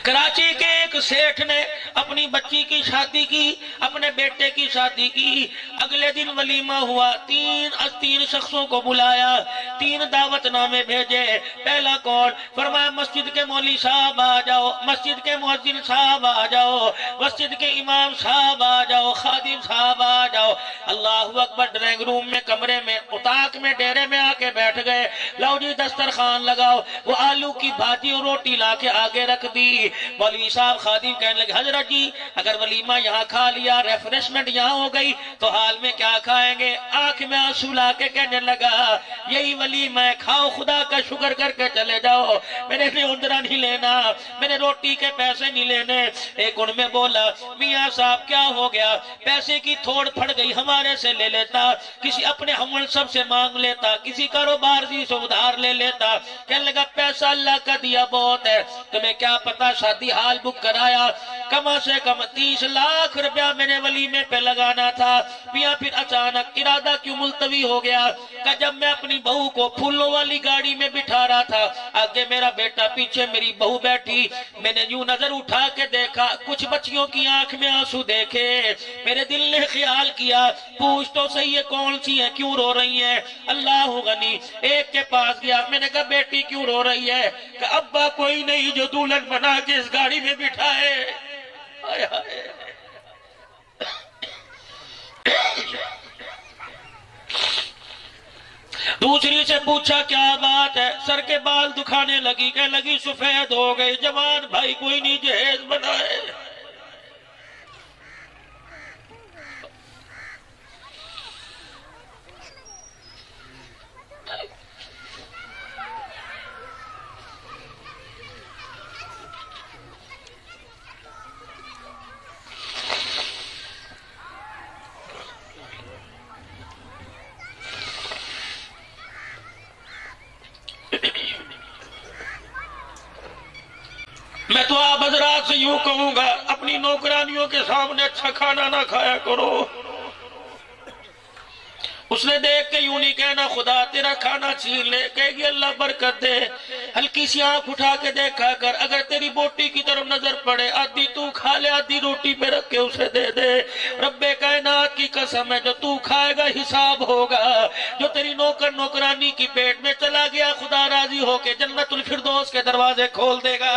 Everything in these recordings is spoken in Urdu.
کراچی کے ایک سیٹھ نے اپنی بچی کی شادی کی، اپنے بیٹے کی شادی کی، اگلے دن ولیمہ ہوا، تین شخصوں کو بلایا، 3 دعوت نامے بھیجے۔ پہلا کون؟ فرمایا مسجد کے مولوی صاحب آ جاؤ، مسجد کے مؤذن صاحب آ جاؤ، مسجد کے امام صاحب آ جاؤ، خادم صاحب آ جاؤ۔ اللہ اکبر، ڈرائنگ روم میں، کمرے میں، اتاق میں، ڈیرے میں آ کے بیٹھ گئے۔ لو جی دسترخوان لگاؤ۔ وہ آلو کی بھاجی اور روٹی لا کے آگے رکھ دی۔ مولوی صاحب خادم کہنے لگے حضرت جی اگر ولیمہ یہاں کھا لیا، ریفریشمنٹ یہاں ہو گئی تو حال میں کیا کھائیں گے؟ آنکھ میں آنسو لا کے کہنے لگا یہی ولیمہ ہے، کھاؤ، خدا کا شکر کر کے چلے جاؤ، میں نے اندرا نہیں لینا، میں نے روٹی کے پیسے نہیں لینے۔ ایک ان میں بولا میاں صاحب کیا ہو گیا؟ پیسے کی تھوڑ پھڑ گئی، ہمارے سے لے لیتا، کسی اپنے ہم سب سے مانگ لیتا، کسی کاروبار سے ادھار لے لیتا۔ کہنے لگا پیسہ اللہ کا دیا بہت ہے، تمہیں کیا پتا شادی حال بک کرایا، کم سے کم 30 لاکھ روپیہ میں نے ولیمے پہ لگانا تھا۔ میاں پھر اچانک ارادہ کیوں ملتوی ہو گیا کہ جب میں اپنی بہو کو پھولوں والی گاڑی میں بٹھا رہا تھا، آگے میرا بیٹا، پیچھے میری بہو بیٹھی، میں نے یوں نظر اٹھا کے دیکھا، کچھ بچیوں کی آنکھ میں آنسو دیکھے، میرے دل نے خیال کیا پوچھ تو صحیح ہے کون سی ہیں، کیوں رو رہی ہیں؟ اللہ غنی، ایک کے پاس گیا، میں نے کہا بیٹی کیوں رو رہی ہے؟ کہ ابا کوئی نہیں جو دلہن بنا کے اس گاڑی میں بٹھائے۔ آئے آئے۔ دوسری سے پوچھا کیا بات ہے؟ سر کے بال دکھانے لگی، کہنے لگی سفید ہو گئے، جوان بھائی کوئی نہیں جہیز بنائے۔ میں تو آپ حضرات سے یوں کہوں گا اپنی نوکرانیوں کے سامنے اچھا کھانا نہ کھایا کرو۔ اس نے دیکھ کے یوں نہیں کہنا خدا تیرا کھانا چھین لے، کہے گی اللہ برکت دے، ہلکی سی آنکھ اٹھا کے دیکھا کر، اگر تیری بوٹی کی طرف نظر پڑے آدھی تو کھا لے، آدھی روٹی پہ رکھ کے اسے دے دے۔ رب کائنات کی قسم ہے جو تو کھائے گا حساب ہوگا، جو تیری نوکر نوکرانی کی پیٹ میں چلا گیا خدا راضی ہو کے جنت الفردوس کے دروازے کھول دے گا۔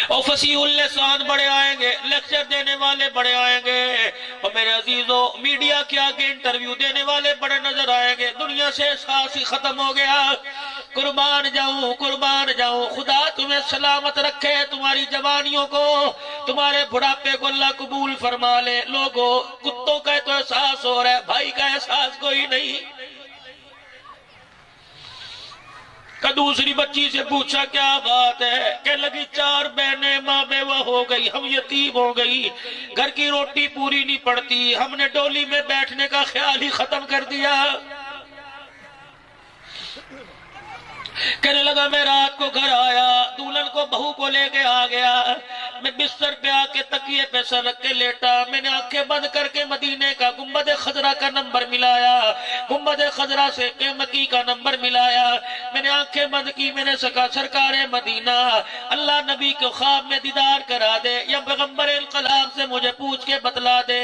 اور فصیح اللسان بڑے آئیں گے، لیکچر دینے والے بڑے آئیں گے، اور میرے عزیزو میڈیا کے آگے انٹرویو دینے والے بڑے نظر آئیں گے۔ دنیا سے احساس ہی ختم ہو گیا۔ قربان جاؤں، خدا تمہیں سلامت رکھے، تمہاری جوانیوں کو، تمہارے بڑھاپے کو اللہ قبول فرما لے۔ لوگوں کتوں کا تو احساس ہو رہا ہے، بھائی کا احساس کوئی نہیں۔ کہ دوسری بچی سے پوچھا کیا بات ہے؟ کہ لگی 4 بہنیں ماں بیوہ ہو گئی، ہم یتیم ہو گئی، گھر کی روٹی پوری نہیں پڑتی، ہم نے ڈولی میں بیٹھنے کا خیال ہی ختم کر دیا۔ کہنے لگا میں رات کو گھر آیا، دولہن کو بہو کو لے کے آ گیا، میں بستر پہ آ کے تکیے پہ سر رکھ کے لیٹا، میں نے آنکھیں بند کر کے مدینے کا گنبد خضرا کا نمبر ملایا، گنبد خضرا سے مکی کا نمبر ملایا، میں نے آنکھیں بند کی، میں نے سکا سرکار مدینہ اللہ نبی کو خواب میں دیدار کرا دے، یا پیغمبر انقلاب سے مجھے پوچھ کے بتلا دے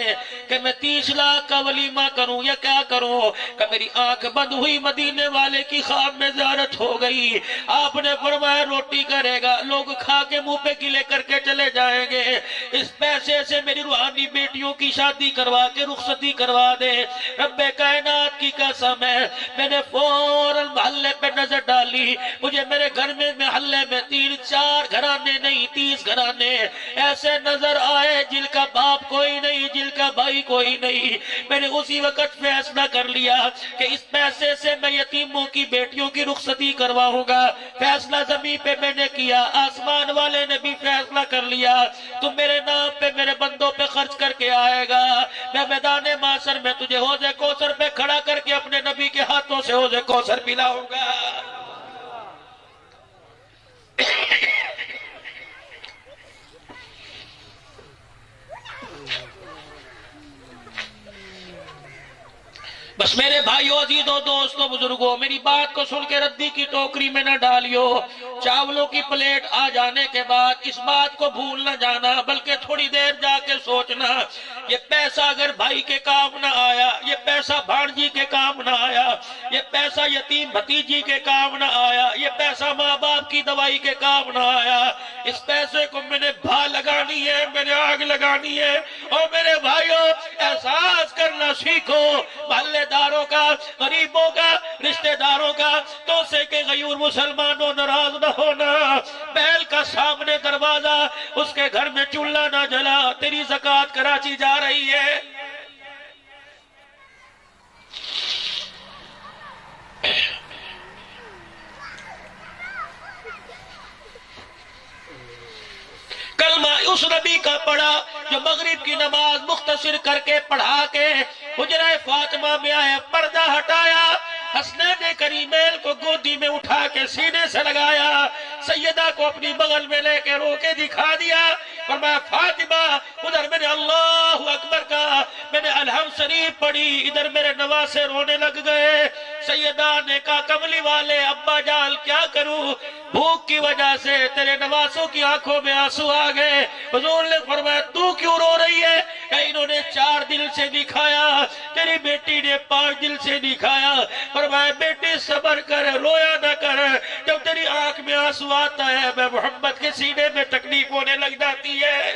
کہ میں 30 لاکھ کا ولیمہ کروں یا کیا کروں۔ کہ میری آنکھ بند ہوئی، مدینے والے کی خواب میں زیارت ہو گئی، آپ نے فرمایا روٹی کرے گا، لوگ کھا کے منہ پہ گلے کر کے چلے جائیں گے، اس پیسے سے میری روحانی بیٹیوں کی شادی کروا کے رخصتی کروا دے۔ رب کائنات کی قسم ہے میں نے فوراً محلے پہ نظر ڈالی، مجھے میرے گھر میں محلے میں 3-4 گھرانے نہیں 30 گھرانے ایسے نظر آئے جن کا باپ کوئی نہیں، جن کا بھائی کوئی نہیں۔ میں نے اسی وقت فیصلہ کر لیا کہ اس پیسے سے میں یتیموں کی بیٹیوں کی رخصتی کرواؤں گا۔ فیصلہ زمین پہ میں نے کیا، آسمان والے نے بھی فیصلہ کر لیا، تم میرے نام پہ میرے بندوں پہ خرچ کر کے آئے گا، میں میدان معاشر میں تجھے حوض کوثر پہ کھڑا کر کے اپنے نبی کے ہاتھوں سے حوض کوثر پلاؤں گا۔ بس میرے بھائیوں، عزیزوں، دوستوں، بزرگوں، میری بات کو سن کے ردی کی ٹوکری میں نہ ڈالیو۔ چاولوں کی پلیٹ آ جانے کے بعد اس بات کو بھول نہ جانا، بلکہ تھوڑی دیر جا کے سوچنا، یہ پیسہ اگر بھائی کے کام نہ آیا، یہ پیسہ بھانجی کے کام نہ آیا، یہ پیسہ یتیم بھتیجی کے کام نہ آیا، یہ پیسہ ماں باپ کی دوائی کے کام نہ آیا، اس پیسے کو میں نے بھا لگانی ہے، میں نے آگ لگانی ہے۔ اور میرے بھائیوں، احساس کرنا سیکھو، محلے داروں کا، غریبوں کا، رشتہ داروں کا، توسے کے غیور مسلمانوں ناراض نہ ہونا۔ بیل کا سامنے دروازہ، اس کے گھر میں چولہا نہ جلا، تیری زکوٰۃ کراچی جا رہی ہے۔ کلمہ اس نبی کا پڑھا جو مغرب کی نماز مختصر کر کے پڑھا کے حجرہ فاطمہ میں آئے، پردہ ہٹایا، حسنین کریمین کو گودی میں اٹھا کے سینے سے لگایا، سیدہ کو اپنی بغل میں لے کے رو کے دکھا دیا، فرمایا فاطمہ ادھر میں نے اللہ اکبر کہا، میں نے الحمد شریف پڑھی، ادھر میرے نواسے رونے لگ گئے۔ سیدہ نے کہا کملی والے ابا جان کیا کروں، بھوک کی وجہ سے تیرے نواسوں کی آنکھوں میں آنسو آ گئے۔ حضور نے فرمایا تو کیوں رو رہی ہے؟ کہ انہوں نے 4 دل سے دکھایا، تیری بیٹی نے 5 دل سے دکھایا۔ فرمایا بیٹی صبر کر، رویا نہ کر، جب تیری آنکھ میں آنسو آتا ہے میں محمد کے سینے میں تکلیف ہونے لگ جاتی ہے۔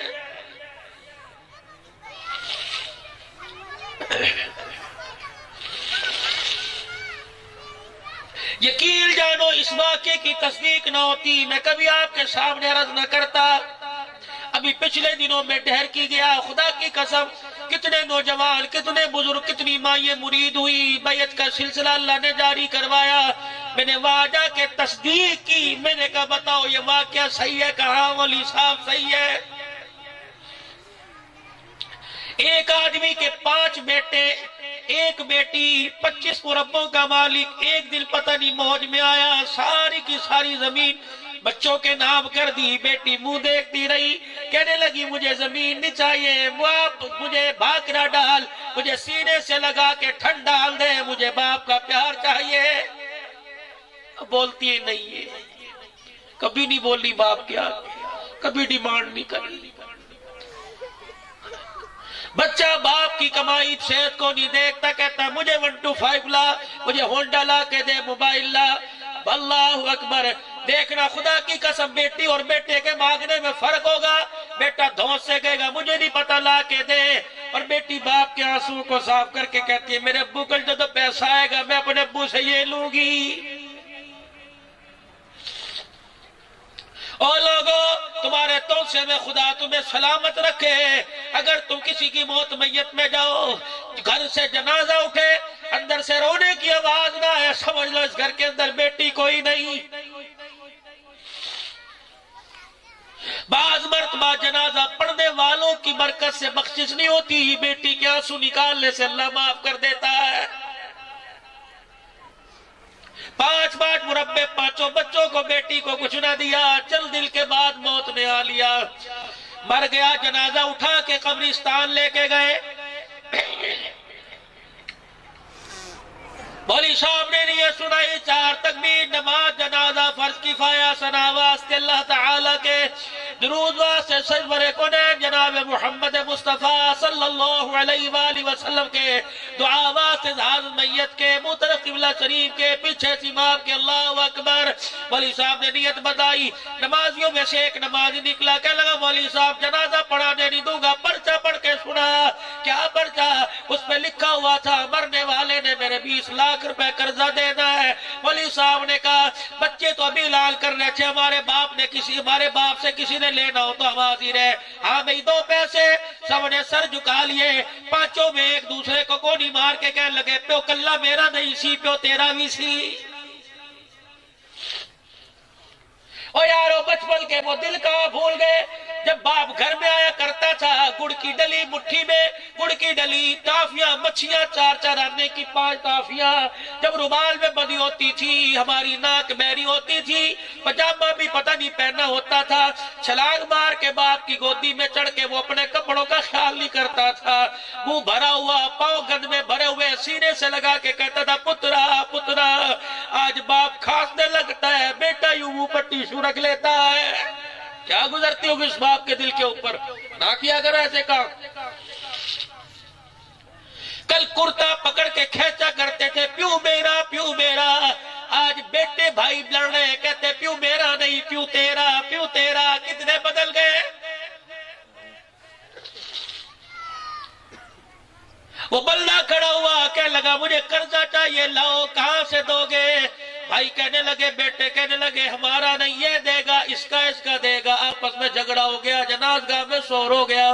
یقین جانو اس واقعے کی تصدیق نہ ہوتی میں کبھی آپ کے سامنے عرض نہ کرتا۔ ابھی پچھلے دنوں میں ڈھیر کی گیا، خدا کی قسم کتنے نوجوان، کتنے بزرگ، کتنی مائیں مرید ہوئی، بیعت کا سلسلہ اللہ نے جاری کروایا۔ میں نے وہاں جا کے تصدیق کی، میں نے کہا بتاؤ یہ واقعہ صحیح ہے؟ کہاں مولی صاحب صحیح ہے۔ ایک آدمی کے 5 بیٹے، ایک بیٹی، 25 مربوں کا مالک، ایک دن پتہ نہیں موج میں آیا، ساری کی ساری زمین بچوں کے نام کر دی۔ بیٹی منہ دیکھتی رہی، کہنے لگی مجھے زمین نہیں چاہیے، باپ مجھے بھاکرا ڈال، مجھے سینے سے لگا کے ٹھنڈ ڈال دے، مجھے باپ کا پیار چاہیے۔ بولتی نہیں ہے، کبھی نہیں بولی باپ کیا، کبھی ڈیمانڈ نہیں کرلی۔ بچہ باپ کی کمائی صحت کو نہیں دیکھتا، کہتا مجھے 125 لا، مجھے ہونڈا لا کے دے، موبائل لا۔ اللہ اکبر، دیکھنا خدا کی قسم بیٹی اور بیٹے کے مانگنے میں فرق ہوگا۔ بیٹا دھونس سے کہے گا مجھے نہیں پتا لا کے دے، اور بیٹی باپ کے آنسو کو صاف کر کے کہتی ہے میرے ابو کل جو پیسہ آئے گا میں اپنے ابو سے یہ لوں گی۔ اور لوگوں تمہارے توسے میں خدا تمہیں سلامت رکھے۔ اگر تم کسی کی موت میت میں جاؤ، گھر سے جنازہ اٹھے، اندر سے رونے کی آواز نہ آئے، سمجھ لو اس گھر کے اندر بیٹی کوئی نہیں۔ بعض مرتبہ جنازہ پڑھنے والوں کی برکت سے بخشش نہیں ہوتی، بیٹی کے آنسو نکالنے سے اللہ معاف کر دیتا ہے۔ 5 مربے، 5 بچوں کو، بیٹی کو کچھ نہ دیا، چند دل کے بعد موت نے آ لیا، مر گیا۔ جنازہ اٹھا کے قبرستان لے کے گئے، مولوی صاحب نے نیت سنائی، 4 تکبیر، نماز جنازہ فرض کفایہ، ثنا واسطے اللہ تعالیٰ کے، درود واسطے سرور کونین جناب محمد مصطفیٰ صلی اللہ علیہ وآلہ وسلم کے، دعا واسطے حاضر میت کے، محترم قبلہ شریف کے، پیچھے امام کے، اللہ اکبر۔ مولوی صاحب نے نیت بتائی، نمازیوں میں سے ایک نمازی نکلا، کہنے لگا مولوی صاحب جنازہ پڑھانے نہیں دوں گا، پرچہ پڑھ کے سنا۔ کیا پرچہ؟ اس پہ لکھا ہوا تھا مرنے والے نے میرے 20 لاکھ روپے قرضہ دینا ہے۔ مولوی صاحب نے کہا بچے تو ابھی اعلان کر رہے تھے ہمارے باپ سے کسی نے لینا ہو تو ہم حاضر ہے، ہاں بھئی 2 پیسے۔ سب نے سر جھکا لیے، 5 میں ایک دوسرے کو گولی مار کے کہنے لگے پیو کلہ میرا نہیں سی، پیو تیرا بھی سی۔ او یارو بچپن کے وہ دل کہاں بھول گئے، جب باپ گھر میں آیا کرتا تھا گڑ کی ڈلی مٹھی میں، گڑ کی ڈلی، ٹافیاں، مچھیاں، 4 آنے کی 5 ٹافیاں، جب رومال میں بندھی ہوتی تھی، ہماری ناک بہری ہوتی تھی، پجامہ بھی پتہ نہیں پہنا ہوتا تھا، چھلانگ مار کے باپ کی گودی میں چڑھ کے وہ اپنے کپڑوں کا خیال نہیں کرتا تھا، منہ بھرا ہوا، پاؤں گند میں بھرے ہوئے، سینے سے لگا کے کہتا تھا پترا پترا۔ آج باپ کھانسنے لگتا ہے، بیٹا یوں منہ پر ٹیشو رکھ لیتا ہے۔ کیا گزرتی ہوگی اس باپ کے دل کے اوپر؟ نہ کیا کرو ایسے کام۔ کل کرتا پکڑ کے کھینچا کرتے تھے، پیو میرا پیو میرا۔ آج بیٹے بھائی لڑ رہے ہیں، کہتے پیو میرا نہیں پیو تیرا پیو تیرا۔ کتنے بدل گئے۔ وہ بندہ کھڑا ہوا کہنے لگا مجھے قرضہ چاہیے، لاؤ، کہاں سے دو گے؟ بھائی کہنے لگے، بیٹے کہنے لگے ہمارا نہیں، یہ دے گا، اس کا دے گا۔ آپس میں جھگڑا ہو گیا، جنازگاہ میں شور ہو گیا۔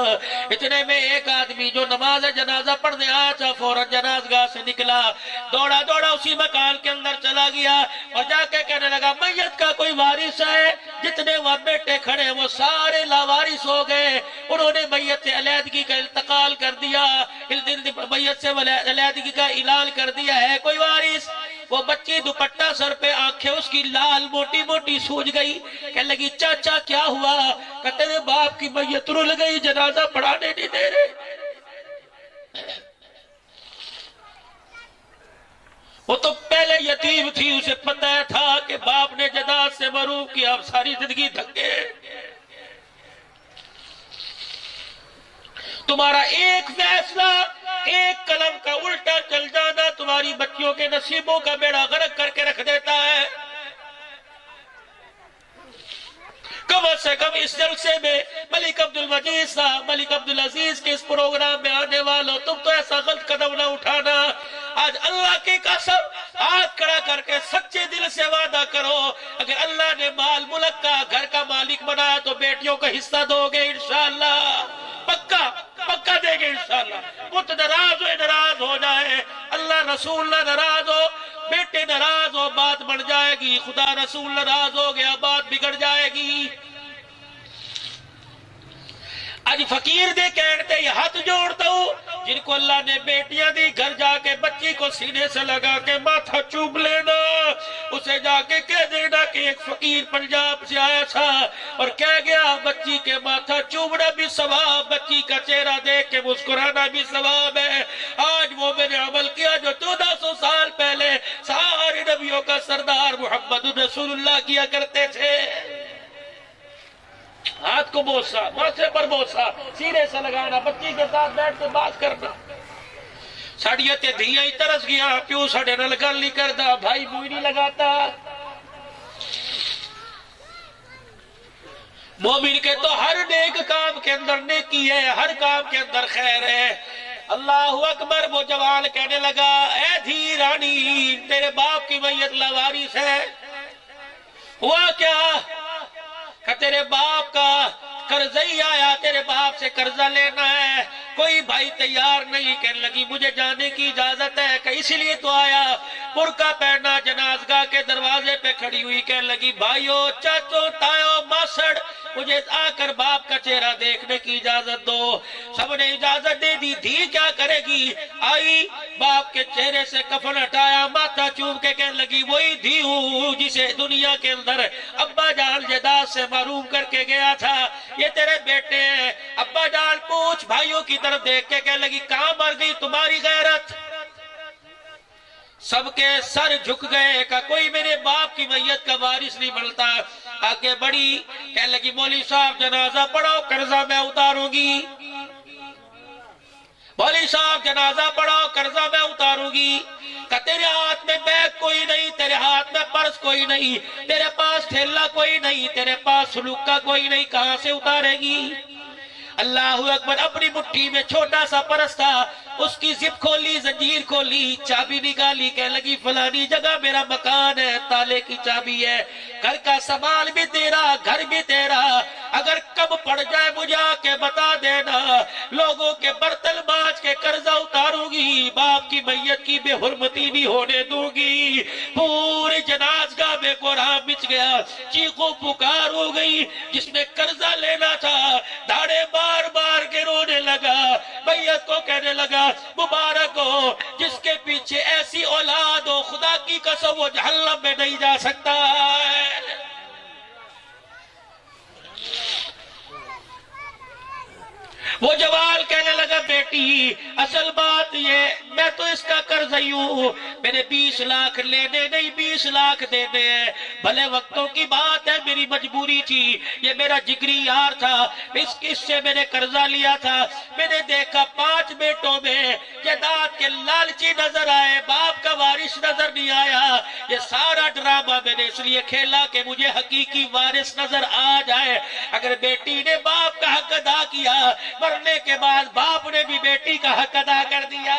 اتنے میں ایک آدمی جو نماز جنازہ پڑھنے آیا تھا فوراً جنازگاہ سے نکلا، دوڑا دوڑا اسی مکان کے اندر چلا گیا اور جا کے کہنے لگا میت کا کوئی وارث ہے؟ جتنے وہاں بیٹے کھڑے وہ سارے لاوارث ہو گئے۔ انہوں نے میت سے علیحدگی کا انتقال کر دیا، میت سے علیحدگی کا اعلان کر دیا ہے، کوئی وارث؟ وہ بچی دوپٹہ سر پہ، آنکھیں اس کی لال موٹی موٹی سوج گئی، کہنے لگی چاچا کیا ہوا؟ کہتے ہیں باپ کی میت رول گئی، جنازہ پڑھانے نہیں دے رہے۔ وہ تو پہلے یتیم تھی، اسے پتہ تھا کہ باپ نے جنازہ سے محروم کیا، اب ساری زندگی دھکے۔ تمہارا ایک فیصلہ، ایک قلم کا الٹا چل جانا تمہاری بچیوں کے نصیبوں کا بیڑا غرق کر کے رکھ دیتا ہے۔ کم سے کم اس جلسے میں ملک عبدالمجید صاحب، ملک عبدالعزیز کے اس پروگرام میں آنے والوں، تم تو ایسا غلط قدم نہ اٹھانا۔ آج اللہ کی قسم ہاتھ کھڑا کر کے سچے دل سے وعدہ کرو، اگر اللہ نے مال ملک کا گھر کا مالک بنایا تو بیٹیوں کا حصہ دو گے انشاءاللہ، پکا پکا دے گے انشاءاللہ۔ پت ناراض ہو جائے، اللہ رسول نہ ناراض ہو، بیٹے ناراض ہو، بات بڑھ جائے گی، خدا رسول ناراض ہو گیا بات بگڑ جائے گی۔ آج فقیر دے کہتے یہ ہاتھ جوڑتا ہوں جن کو اللہ نے بیٹیاں دی، گھر جا کے بچی کو سینے سے لگا کے ماتھا چوب لینا، اسے جا کے کہہ دینا کہ ایک فقیر پنجاب سے آیا تھا اور کہہ گیا بچی کے ماتھا چوبنا بھی ثواب، بچی کا چہرہ دیکھ کے مسکرانا بھی ثواب ہے۔ آج وہ میں نے عمل کیا جو 1400 سال پہلے سارے نبیوں کا سردار محمد رسول اللہ کیا کرتے تھے۔ ہاتھ کو بوسا، ماتھے پر بوسا، سینے سے لگانا، بچی کے ساتھ بیٹھ کے بات کرنا۔ ساڑیاں تے دھیاں ہی ترس گیا، پیو ساڑے نال گل نہیں کردا، بھائی موئی نہیں لگاتا۔ مومن کے تو ہر نیک کام کے اندر نیکی ہے، ہر کام کے اندر خیر ہے۔ اللہ اکبر۔ وہ جوان کہنے لگا اے دھی رانی، تیرے باپ کی میت لاوارث ہے۔ ہوا کیا؟ کہ تیرے باپ کا قرضہ ہی آیا، تیرے باپ سے قرضہ لینا ہے، کوئی بھائی تیار نہیں۔ کہنے لگی مجھے جانے کی اجازت ہے، کہ اسی لیے تو آیا۔ برقع پہنا جنازگاہ کے دروازے پہ کھڑی ہوئی، کہنے لگی بھائیو، چاچو، تایو، ماسڑ، مجھے آ کر باپ کا چہرہ دیکھنے کی اجازت دو۔ سب نے اجازت دے دی۔ دھی کیا کرے گی؟ آئی، باپ کے چہرے سے کفن ہٹایا، ماتھا چوم کے کہنے لگی وہی دھی ہوں جسے دنیا کے اندر ابا جان جداد سے محروم کر کے گیا تھا، یہ تیرے بیٹے ہیں۔ ابا جان پوچھ بھائیوں کی طرف دیکھ کے کہنے لگی کہاں مر گئی تمہاری غیرت؟ سب کے سر جھک گئے کہ کوئی میرے باپ کی میت کا وارث نہیں بنتا۔ آگے بڑی، کہنے لگی مولوی صاحب جنازہ پڑھو، قرضہ میں اتاروں گی۔ مولوی صاحب جنازہ پڑھو، قرضہ میں اتاروں گی۔ کہ تیرے ہاتھ میں بیگ کوئی نہیں، تیرے ہاتھ میں پرس کوئی نہیں، تیرے پاس تھیلا کوئی نہیں، تیرے پاس سلوکا کوئی نہیں، کہاں سے اتارے گی؟ اللہ اکبر۔ اپنی مٹھی میں چھوٹا سا پرس تھا، اس کی زپ کھولی، زنجیر کھولی، چابی نکالی، کہنے لگی فلانی جگہ میرا مکان ہے، تالے کی چابی ہے، گھر کا سامان بھی تیرا، گھر بھی تیرا، اگر کب پڑ جائے مجھے آ کے بتا دینا، لوگوں کے برتن مانج کے قرضہ اتاروں گی، باپ کی میت کی بے حرمتی نہیں ہونے دوں گی۔ پورے جنازگاہ میں کوہرام مچ گیا، چیخو پکار ہو گئی، جس نے قرضہ لینا تھا، داڑھیں بار بار کے رونے لگا، بیعت کو کہنے لگا مبارک ہو جس کے پیچھے ایسی اولاد ہو، خدا کی قسم وہ جہنم میں نہیں جا سکتا ہے۔ وہ جوال کہنے لگا بیٹی اصل بات یہ میں تو اس کا قرضی ہوں، میں نے 20 لاکھ لینے نہیں 20 لاکھ دینے ہیں، بھلے وقتوں کی بات ہے میری مجبوری تھی، یہ میرا جگری یار تھا، اس سے میں نے قرضہ لیا تھا، میں نے دیکھا 5 بیٹوں میں جائیداد کے لالچی نظر آئے، باپ کا وارث نظر نہیں آیا، یہ سارا ڈرامہ میں نے اس لیے کھیلا کہ مجھے حقیقی وارث نظر آ جائے۔ اگر بیٹی نے باپ کا حق ادا کیا، مرنے کے بعد باپ نے بھی بیٹی کا حق ادا کر دیا۔